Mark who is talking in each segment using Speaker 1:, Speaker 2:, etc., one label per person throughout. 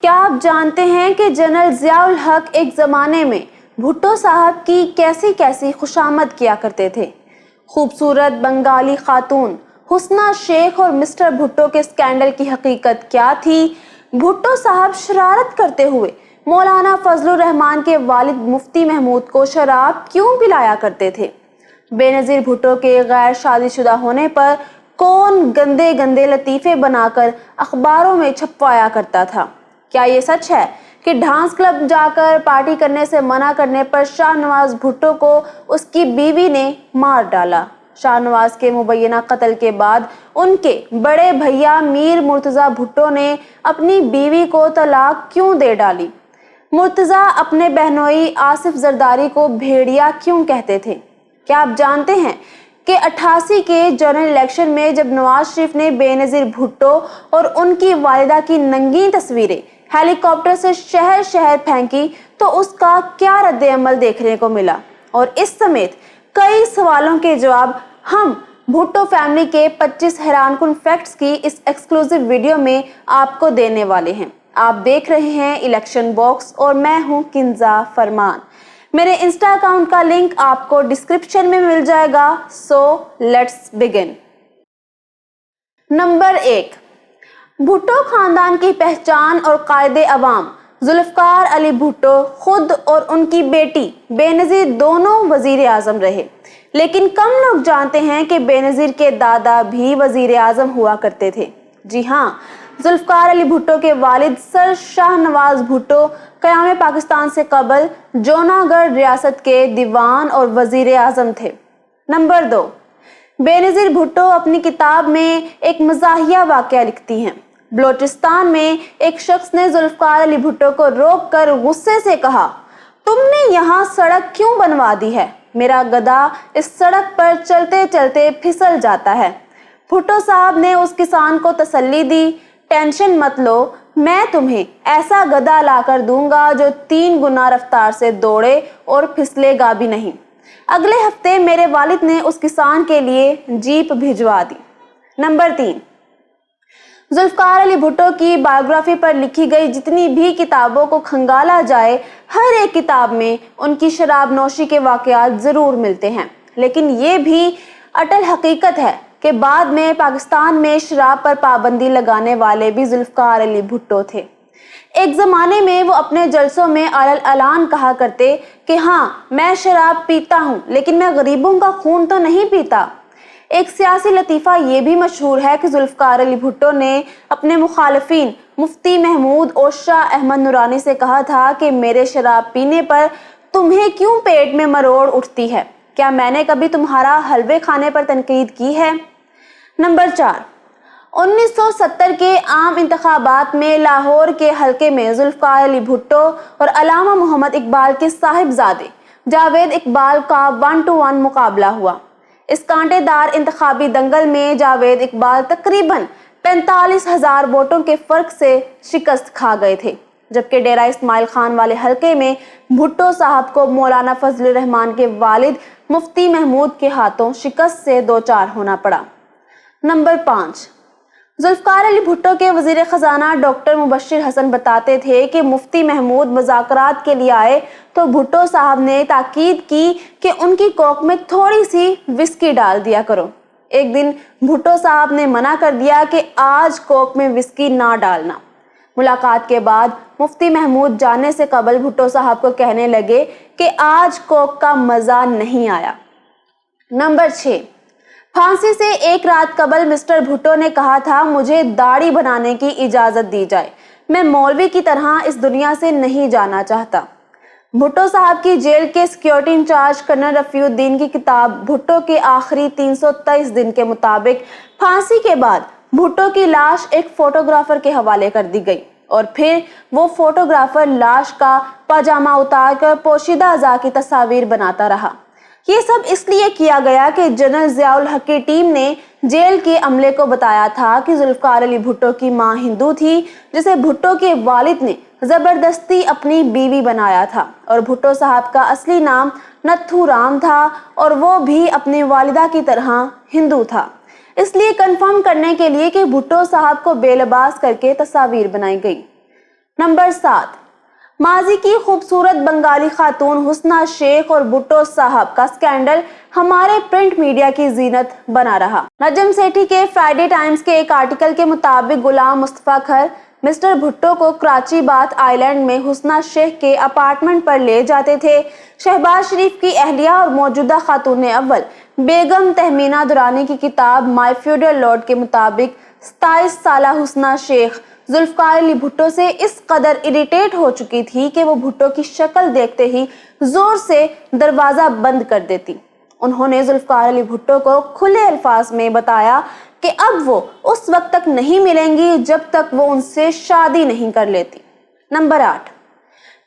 Speaker 1: क्या आप जानते हैं कि जनरल ज़ियाउल हक एक ज़माने में भुट्टो साहब की कैसी कैसी खुशामद किया करते थे। खूबसूरत बंगाली खातून हुस्ना शेख और मिस्टर भुट्टो के स्कैंडल की हकीकत क्या थी? भुट्टो साहब शरारत करते हुए मौलाना फजलुर रहमान के वालिद मुफ्ती महमूद को शराब क्यों पिलाया करते थे? बेनज़ीर भुट्टो के गैर शादीशुदा होने पर कौन गंदे गंदे लतीफ़े बनाकर अखबारों में छपवाया करता था? क्या ये सच है कि डांस क्लब जाकर पार्टी करने से मना करने पर शाहनवाज भुट्टो को उसकी बीवी ने मार डाला? शाहनवाज के मुबैना कत्ल के बाद उनके बड़े भैया मीर मुर्तज़ा भुट्टो ने अपनी बीवी को तलाक क्यों दे डाली? मुर्तज़ा अपने बहनोई आसिफ जरदारी को भेड़िया क्यों कहते थे? क्या आप जानते हैं कि 88 के जनरल इलेक्शन में जब नवाज शरीफ ने बेनज़ीर भुट्टो और उनकी वालिदा की नंगी तस्वीरें हेलीकॉप्टर से शहर शहर फेंकी तो उसका क्या रद्द अमल देखने को मिला? और इस समेत कई सवालों के जवाब हम भुट्टो फैमिली के 25 हैरानकुन फैक्ट्स की इस एक्सक्लूसिव वीडियो में आपको देने वाले हैं। आप देख रहे हैं इलेक्शन बॉक्स और मैं हूं किंजा फरमान। मेरे इंस्टा अकाउंट का लिंक आपको डिस्क्रिप्शन में मिल जाएगा। So let's begin. Number 1, Bhutto खानदान की पहचान और कायदे अवाम। जुल्फकार अली भुट्टो खुद और उनकी बेटी बेनज़ीर दोनों वजीर आजम रहे, लेकिन कम लोग जानते हैं कि बेनज़ीर के दादा भी वजीर आजम हुआ करते थे। जी हाँ, जुल्फकार अली भुट्टो के वालिद सर शाहनवाज भुट्टो क़याम पाकिस्तान से कबल जौनागढ़ रियासत के दीवान और वजीर आजम थे। नंबर 2, बेनज़ीर भुट्टो अपनी किताब में एक मज़ाहिया वाक़या लिखती हैं। बलोचिस्तान में एक शख्स ने जुल्फकार अली भुट्टो को रोक कर गुस्से से कहा, तुमने यहाँ सड़क क्यों बनवा दी है? मेरा गधा इस सड़क पर चलते चलते फिसल जाता है। भुट्टो साहब ने उस किसान को तसल्ली दी, टेंशन मत लो, मैं तुम्हें ऐसा गधा लाकर दूंगा जो 3 गुना रफ्तार से दौड़े और फिसलेगा भी नहीं। अगले हफ्ते मेरे वालिद ने उस किसान के लिए जीप भिजवा दी। नंबर 3, जुल्फकार अली भुट्टो की बायोग्राफी पर लिखी गई जितनी भी किताबों को खंगाला जाए, हर एक किताब में उनकी शराब नोशी के वाकयात जरूर मिलते हैं, लेकिन ये भी अटल हकीकत है कि बाद में पाकिस्तान में शराब पर पाबंदी लगाने वाले भी जुल्फकार अली भुट्टो थे। एक ज़माने में वो अपने जलसों में अलान कहा करते कि हाँ, मैं शराब पीता हूँ, लेकिन मैं गरीबों का खून तो नहीं पीता। एक सियासी लतीफ़ा ये भी मशहूर है कि जुल्फकार अली भुट्टो ने अपने मुखालिफिन मुफ्ती महमूद और शाह अहमद नूरानी से कहा था कि मेरे शराब पीने पर तुम्हें क्यों पेट में मरोड़ उठती है? क्या मैंने कभी तुम्हारा हलवे खाने पर तनकीद की है? नंबर 4, 1970 के आम इंतखाबात में लाहौर के हलके में जुल्फकार अली भुट्टो और अल्लामा मोहम्मद इकबाल के साहिबजादे जावेद इकबाल का 1-to-1 मुकाबला हुआ। इस कांटेदार इंतखाबी दंगल में जावेद इकबाल तकरीबन 45,000 वोटों के फर्क से शिकस्त खा गए थे, जबकि डेरा इस्माइल खान वाले हलके में भुट्टो साहब को मौलाना फजलुर रहमान के वालिद मुफ्ती महमूद के हाथों शिकस्त से दो चार होना पड़ा। नंबर 5, जुल्फकार अली भुट्टो के वजीर खजाना डॉक्टर मुबश्शिर हसन बताते थे कि मुफ्ती महमूद मुज़ाकरात के लिए आए तो भुट्टो साहब ने ताकीद की कि उनकी कोक में थोड़ी सी विस्की डाल दिया करो। एक दिन भुट्टो साहब ने मना कर दिया कि आज कोक में विस्की ना डालना। मुलाकात के बाद मुफ्ती महमूद जाने से कबल भुट्टो साहब को कहने लगे कि आज कोक का मज़ा नहीं आया। नंबर 6, फांसी से एक रात कबल मिस्टर भुट्टो ने कहा था, मुझे दाढ़ी बनाने की इजाज़त दी जाए, मैं मौलवी की तरह इस दुनिया से नहीं जाना चाहता। भुट्टो साहब की जेल के सिक्योरिटी इंचार्ज कर्नल रफ़ीउद्दीन की किताब भुट्टो के आखिरी 323 दिन के मुताबिक फांसी के बाद भुट्टो की लाश एक फोटोग्राफर के हवाले कर दी गई और फिर वो फोटोग्राफर लाश का पाजामा उतार कर पोशीदा अज़ा की तस्वीर बनाता रहा। ये सब इसलिए किया गया कि जनरल ज़ियाउल हक की टीम ने जेल के अमले को बताया था कि जुल्फकार अली भुट्टो की मां हिंदू थी, जिसे भुट्टो के वालिद ने जबरदस्ती अपनी बीवी बनाया था, और भुट्टो साहब का असली नाम नथू राम था और वो भी अपनी वालिदा की तरह हिंदू था। इसलिए कंफर्म करने के लिए कि भुट्टो साहब को बेलबास करके तस्वीर बनाई गई। नंबर 7, माजी की खूबसूरत बंगाली खातून हुस्ना शेख और भुट्टो साहब का स्कैंडल हमारे प्रिंट मीडिया की जीनत बना रहा। नजम सेठी के फ्राइडे टाइम्स के एक आर्टिकल के मुताबिक गुलाम मुस्तफा खर मिस्टर भुट्टो को कराची बात आइलैंड में हुस्ना शेख के अपार्टमेंट पर ले जाते थे। शहबाज शरीफ की अहलिया और मौजूदा खातून अव्वल बेगम तहमीना दुरानी की किताब माई फ्यूडल लॉर्ड के मुताबिक 27 साला हुस्ना शेख जुल्फकार अली भुट्टो से इस कदर इरिटेट हो चुकी थी कि वो भुट्टो की शक्ल देखते ही जोर से दरवाजा बंद कर देती। उन्होंने जुल्फकार अली भुट्टो को खुले अल्फाज में बताया कि अब वो उस वक्त तक नहीं मिलेंगी जब तक वो उनसे शादी नहीं कर लेती। नंबर 8,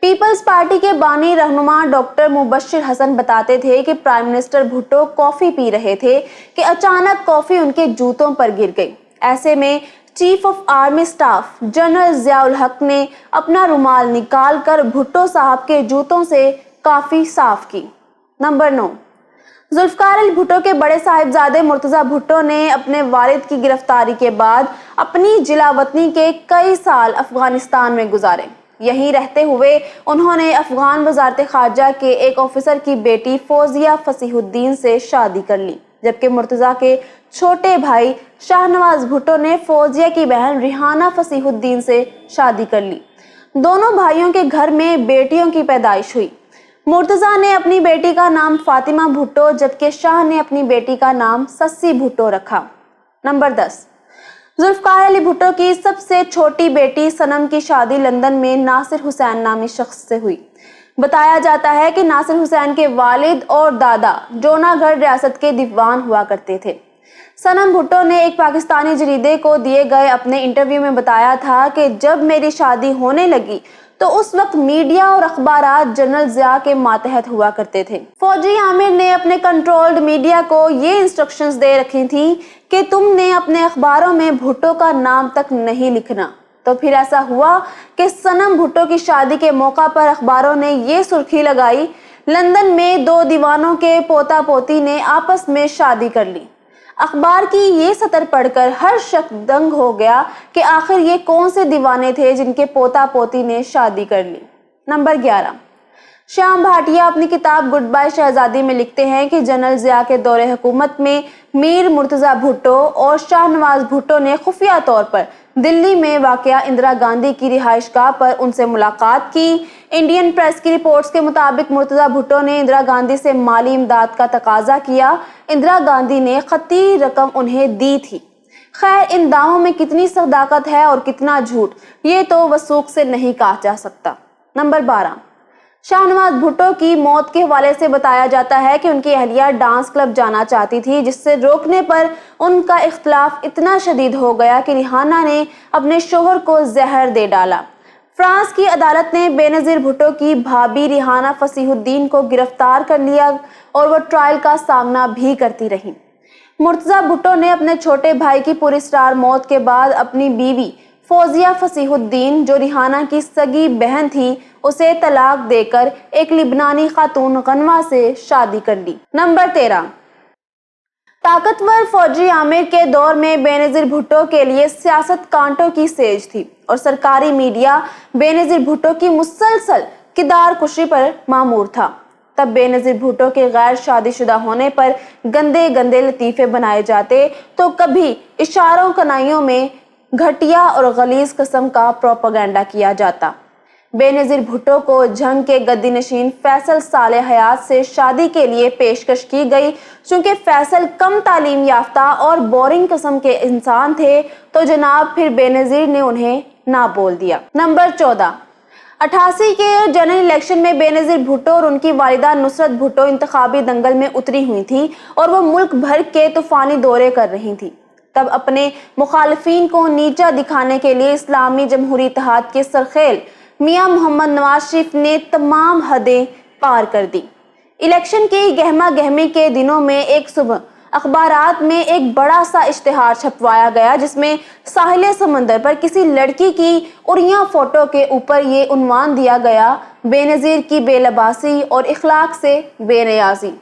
Speaker 1: पीपल्स पार्टी के बानी रहनुमा डॉक्टर मुबश्शिर हसन बताते थे कि prime minister Bhutto coffee P रहे थे कि अचानक कॉफी उनके जूतों पर गिर गई। ऐसे में chief of army staff general Ziaul हक ने अपना रुमाल निकाल कर भुट्टो साहब के जूतों से काफी साफ की। नंबर 9, जुल्फकार अली भुट्टो के बड़े साहिबजादे मुर्तजा भुट्टो ने अपने वालिद की गिरफ्तारी के बाद अपनी जिला वतनी के कई साल अफगानिस्तान में गुजारे। यहीं रहते हुए उन्होंने अफगान वजारत खारजा के एक ऑफिसर की बेटी फौजिया फसीहुद्दीन से शादी कर ली, जबकि मुर्तजा के छोटे भाई शाहनवाज भुट्टो ने फौजिया की बहन रिहाना फसीहुद्दीन से शादी कर ली। दोनों भाइयों के घर में बेटियों की पैदाइश हुई। मुर्तजा ने अपनी बेटी का नाम फातिमा भुट्टो जबकि शाह ने अपनी बेटी का नाम सस्सी भुट्टो रखा। नंबर 10, जुल्फकार अली भुट्टो की सबसे छोटी बेटी सनम की शादी लंदन में नासिर हुसैन नामी शख्स से हुई। बताया जाता है कि नासिर हुसैन के वालिद और दादा जोनागढ़ रियासत के दीवान हुआ करते थे। सनम भुट्टो ने एक पाकिस्तानी जरीदे को दिए गए अपने इंटरव्यू में बताया था कि जब मेरी शादी होने लगी तो उस वक्त मीडिया और अखबारात जनरल जिया के मातहत हुआ करते थे। फौजी आमिर ने अपने कंट्रोल्ड मीडिया को ये इंस्ट्रक्शंस दे रखी थी कि तुमने अपने अखबारों में भुट्टो का नाम तक नहीं लिखना। तो फिर ऐसा हुआ कि सनम भुट्टो की शादी के मौका पर अखबारों ने ये सुर्खी लगाई, लंदन में 2 दीवानों के पोता पोती ने आपस में शादी कर ली। अखबार की ये सतर पढ़कर हर शख्स दंग हो गया कि आखिर ये कौन से दीवाने थे जिनके पोता पोती ने शादी कर ली। नंबर 11, श्याम भाटिया अपनी किताब गुड बाय शहजादी में लिखते हैं कि जनरल जिया के दौरे हुकूमत में मीर मुर्तजा भुट्टो और शाहनवाज भुट्टो ने खुफिया तौर पर दिल्ली में वाक़या इंदिरा गांधी की रिहाइशगाह पर उनसे मुलाकात की। इंडियन प्रेस की रिपोर्ट्स के मुताबिक मुर्तजा भुट्टो ने इंदिरा गांधी से माली इमदाद का तकाजा किया। इंदिरा गांधी ने खती रकम उन्हें दी थी। खैर, इन दावों में कितनी सदाकत है और कितना झूठ, ये तो वसूख से नहीं कहा जा सकता। नंबर 12, शाहनवाज भुट्टो की मौत के हवाले से बताया जाता है कि उनकी अहलिया डांस क्लब जाना चाहती थी, जिससे रोकने पर उनका इख्तलाफ इतना शदीद हो गया कि रिहाना ने अपने शोहर को जहर दे डाला। फ्रांस की अदालत ने बेनजीर भुट्टो की भाभी रिहाना फसीहुद्दीन को गिरफ्तार कर लिया और वो ट्रायल का सामना भी करती रही। मुर्तजा भुट्टो ने अपने छोटे भाई की पुरस्कार मौत के बाद अपनी बीवी फौजिया फसीहुद्दीन, जो रिहाना की सगी बहन थी, उसे तलाक देकर एक लिबनानी खातून गनवा से शादी कर ली। नंबर 13, ताकतवर फौजी आमिर के दौर में बेनजीर भुट्टो के लिए सियासत कांटों की सेज थी और सरकारी मीडिया बेनजीर भुट्टो की मुसलसल किरदार कुशी पर मामूर था। तब बेनजीर भुट्टो के गैर शादीशुदा होने पर गंदे गंदे लतीफे बनाए जाते तो कभी इशारों कनाइयों में घटिया और गलीज किस्म का प्रोपेगेंडा किया जाता। बेनजीर भुट्टो को जंग के गद्दी नशीन फैसल साले हयात से शादी के लिए पेशकश की गई। चूंकि फैसल कम तालीम याफ्ता और बोरिंग किस्म के इंसान थे तो जनाब फिर बेनजीर ने उन्हें ना बोल दिया। नंबर 14, 88 के जनरल इलेक्शन में बेनजीर भुट्टो और उनकी वालिदा नुसरत भुट्टो इंतखाबी दंगल में उतरी हुई थी और वो मुल्क भर के तूफानी दौरे कर रही थी। तब अपने मुखालिफिन को नीचा दिखाने के लिए इस्लामी जमहूरी इत्तेहाद के सरखेल मियां मोहम्मद नवाज शरीफ ने तमाम हदें पार कर दी। इलेक्शन की गहमा गहमी के दिनों में एक सुबह अखबारात में एक बड़ा सा इश्तिहार छपवाया गया जिसमें साहिल समंदर पर किसी लड़की की उरिया फोटो के ऊपर ये उन्वान दिया गया, बेनजीर की बेलबासी और इखलाक से बेनियाजी।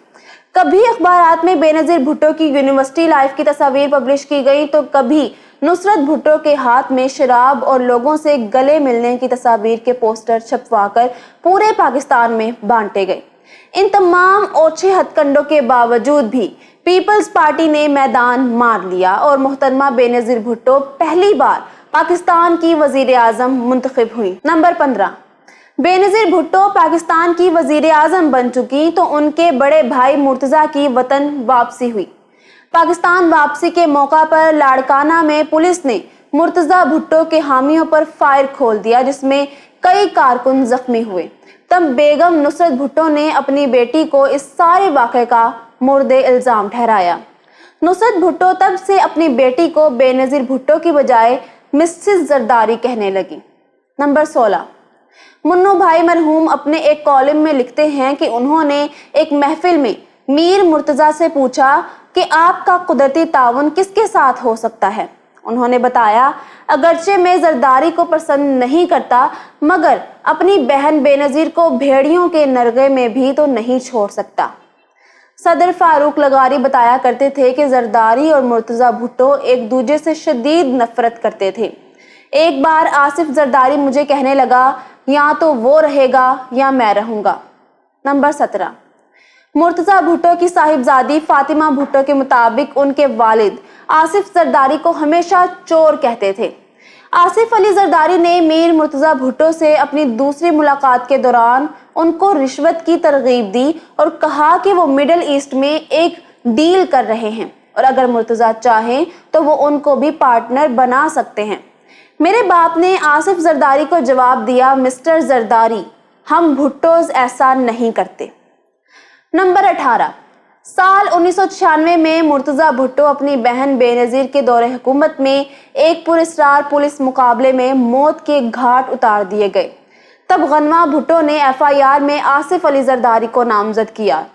Speaker 1: कभी अखबारात में बेनजीर भुट्टो की यूनिवर्सिटी लाइफ की तस्वीर पब्लिश की गई तो कभी नुसरत भुट्टो के हाथ में शराब और लोगों से गले मिलने की तस्वीर के पोस्टर छपवाकर पूरे पाकिस्तान में बांटे गए। इन तमाम ओछे हथकंडों के बावजूद भी पीपल्स पार्टी ने मैदान मार लिया और मोहतरमा बेनजीर भुट्टो पहली बार पाकिस्तान की वजीर आजम मुंतखब हुई। नंबर 15, बेनजीर भुट्टो पाकिस्तान की वजीर आजम बन चुकी तो उनके बड़े भाई मुर्तजा की वतन वापसी हुई। पाकिस्तान वापसी के मौका पर लाड़काना में पुलिस ने मुर्तजा भुट्टो के हामियों पर फायर खोल दिया, जिसमें कई कारकुन जख्मी हुए। तब बेगम नुसरत भुट्टो ने अपनी बेटी को इस सारे वाक़े का मुर्दे इल्जाम ठहराया। नुसरत भुट्टो तब से अपनी बेटी को बेनजीर भुट्टो की बजाय मिसेस जरदारी कहने लगी। नंबर 16, मुन्नू भाई मरहूम अपने एक कॉलम में लिखते हैं कि उन्होंने एक महफिल में मीर मुर्तजा से पूछा कि आपका कुदरती ताउन किसके साथ हो सकता है। उन्होंने बताया, अगरचे मैं जरदारी को पसंद नहीं करता, मगर अपनी बहन बेनजीर को भेड़ियों के नरगे में भी तो नहीं छोड़ सकता। सदर फारूक लगारी बताया करते थे कि जरदारी और मुर्तजा भुट्टो एक दूसरे से शदीद नफरत करते थे। एक बार आसिफ जरदारी मुझे कहने लगा, या तो वो रहेगा या मैं रहूंगा। नंबर 17, मुर्तजा भुट्टो की साहिबजादी फातिमा भुट्टो के मुताबिक उनके वालिद आसिफ जरदारी को हमेशा चोर कहते थे। आसिफ अली जरदारी ने मीर मुर्तजा भुट्टो से अपनी दूसरी मुलाकात के दौरान उनको रिश्वत की तरगीब दी और कहा कि वो मिडिल ईस्ट में एक डील कर रहे हैं और अगर मुर्तजा चाहें तो वो उनको भी पार्टनर बना सकते हैं। मेरे बाप ने आसिफ जरदारी को जवाब दिया, मिस्टर जरदारी, हम भुट्टोज ऐसा नहीं करते। नंबर 18, साल 1996 में मुर्तजा भुट्टो अपनी बहन बेनजीर के दौरे हुकूमत में एक पुरस्कार पुलिस मुकाबले में मौत के घाट उतार दिए गए। तब गनवा भुट्टो ने FIR में आसिफ अली जरदारी को नामजद किया।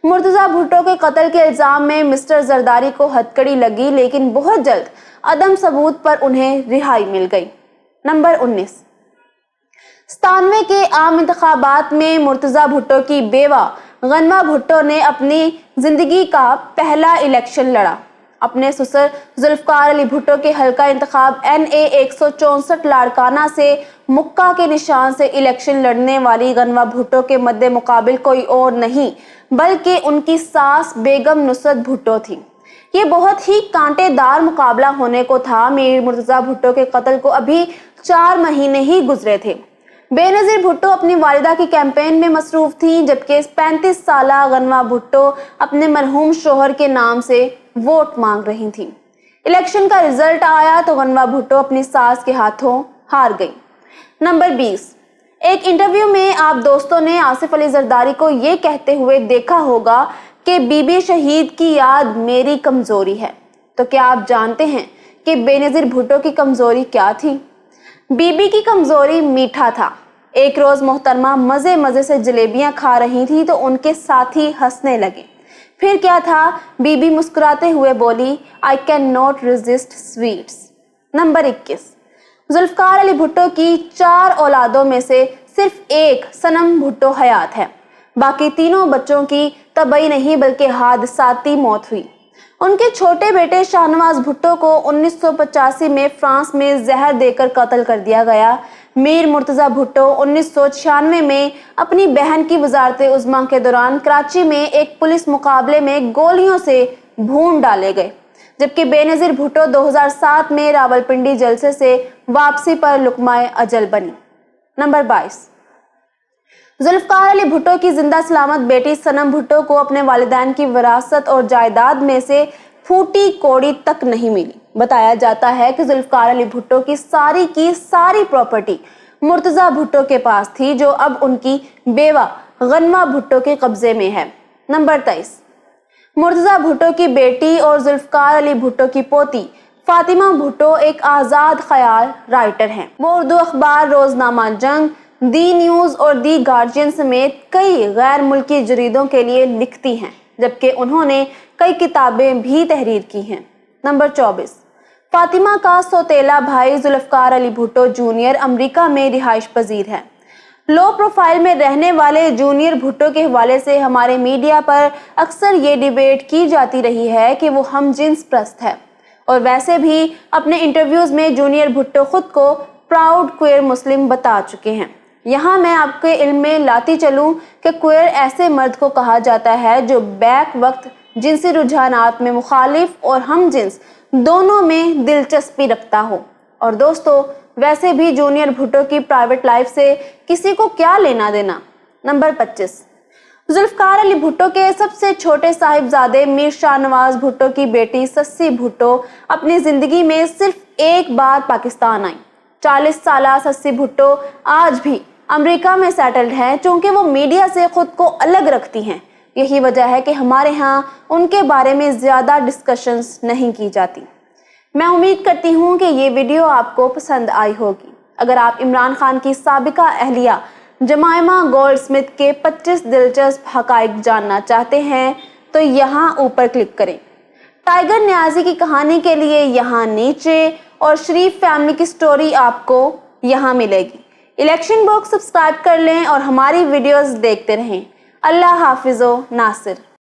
Speaker 1: मुर्तजा भुट्टो के कत्ल के इल्जाम में मिस्टर जरदारी को हथकड़ी लगी, लेकिन बहुत जल्द अदम सबूत पर उन्हें रिहाई मिल गई। नंबर 19, 97 के आम इंतखाबात में मुर्तजा भुट्टो की बेवा गनवा भुट्टो ने अपनी जिंदगी का पहला इलेक्शन लड़ा। अपने ससुर जुल्फकार अली भुट्टो के हल्का इंतखाब NA 164 लाड़काना से मुक्का के निशान से इलेक्शन लड़ने वाली गनवा भुट्टो के मद्दे मुकाबिल कोई और नहीं बल्कि उनकी सास बेगम नुसरत भुट्टो थी। ये बहुत ही कांटेदार मुकाबला होने को था। मीर मुर्तजा भुट्टो के कत्ल को अभी 4 महीने ही गुजरे थे। बेनजीर भुट्टो अपनी वालिदा की कैंपेन में मसरूफ थी, जबकि 35 साला गनवा भुट्टो अपने मरहूम शोहर के नाम से वोट मांग रही थी। इलेक्शन का रिजल्ट आया तो गनवा भुट्टो अपनी सास के हाथों हार गई। नंबर 20, एक इंटरव्यू में आप दोस्तों ने आसिफ अली जरदारी को ये कहते हुए देखा होगा कि बीबी शहीद की याद मेरी कमजोरी है। तो क्या आप जानते हैं कि बेनजीर भुट्टो की कमजोरी क्या थी? बीबी की कमजोरी मीठा था। एक रोज मोहतरमा मजे मजे से जलेबियां खा रही थी तो उनके साथी हंसने लगे। फिर क्या था, बीबी मुस्कुराते हुए बोली, I can not resist sweets. Number 21, Zulfikar Ali Bhutto की 4 औलादों में से सिर्फ एक सनम भुट्टो हयात है। बाकी तीनों बच्चों की तबई नहीं बल्कि हादसाती मौत हुई। उनके छोटे बेटे शाहनवाज भुट्टो को 1985 में फ्रांस में जहर देकर कत्ल कर दिया गया। मीर मुर्तजा भुट्टो 1996 में अपनी बहन की वजारत उज़्मा के दौरान कराची में एक पुलिस मुकाबले में गोलियों से भून डाले गए, जबकि बेनजीर भुट्टो 2007 में रावलपिंडी जलसे से वापसी पर लुकमाए अजल बनी। नंबर 22, जुल्फकार अली भुट्टो की जिंदा सलामत बेटी सनम भुट्टो को अपने वालिदैन की विरासत और जायदाद में से फूटी कौड़ी तक नहीं मिली। बताया जाता है कि जुल्फकार अली भुट्टो की सारी प्रॉपर्टी मुर्तजा भुट्टो के पास थी, जो अब उनकी बेवा गनवा भुट्टो के कब्जे में है। नंबर 23, मुर्तजा भुट्टो की बेटी और जुल्फकार अली भुट्टो की पोती फातिमा भुट्टो एक आज़ाद ख्याल राइटर हैं। वो उर्दू अखबार रोजनामा जंग, दी न्यूज़ और दी गार्जियन समेत कई गैर मुल्की जरीदों के लिए लिखती हैं, जबकि उन्होंने कई किताबें भी तहरीर की हैं। नंबर 24, फातिमा का सौतेला भाई जुल्फकार अली भुट्टो जूनियर अमेरिका में रिहाइश पजीर है। लो प्रोफाइल में रहने वाले जूनियर भुट्टो के हवाले से हमारे मीडिया पर अक्सर ये डिबेट की जाती रही है कि वो हम जिन्स प्रस्त है اور ویسے بھی اپنے انٹرویوز میں جونیئر بھٹو خود کو پراؤڈ کوئر مسلم بتا چکے ہیں۔ یہاں میں آپ کے علم میں لاتی چلوں کہ کوئر ایسے مرد کو کہا جاتا ہے جو بیک وقت جنسی رجحانات میں مخالف اور ہم جنس دونوں میں دلچسپی رکھتا ہو۔ اور دوستو، ویسے بھی جونیئر بھٹو کی پرائیویٹ لائف سے کسی کو کیا لینا دینا۔ نمبر 25، ذوالفقار علی بھٹو کے سب سے چھوٹے صاحبزادے میر شاہ نواز بھٹو کی بیٹی سسی بھٹو اپنی زندگی میں صرف ایک بار پاکستان آئیں۔ 40 سالہ سسی بھٹو آج بھی امریکہ میں سیٹلڈ ہیں، چونکہ وہ میڈیا سے خود کو الگ رکھتی ہیں۔ یہی وجہ ہے کہ ہمارے ہاں ان کے بارے میں زیادہ ڈسکشنز نہیں کی جاتی۔ میں امید کرتی ہوں کہ یہ ویڈیو آپ کو پسند آئی ہوگی۔ اگر آپ عمران خان کی سابقہ اہلیہ جمائمہ گولڈ سمتھ کے 25 دلچسپ حقائق جاننا چاہتے ہیں تو یہاں اوپر کلک کریں۔ ٹائیگر نیازی کی کہانی کے لیے یہاں نیچے، اور شریف فیملی کی سٹوری آپ کو یہاں ملے گی۔ الیکشن باکس سبسکرائب کر لیں اور ہماری ویڈیوز دیکھتے رہیں۔ اللہ حافظ و ناصر۔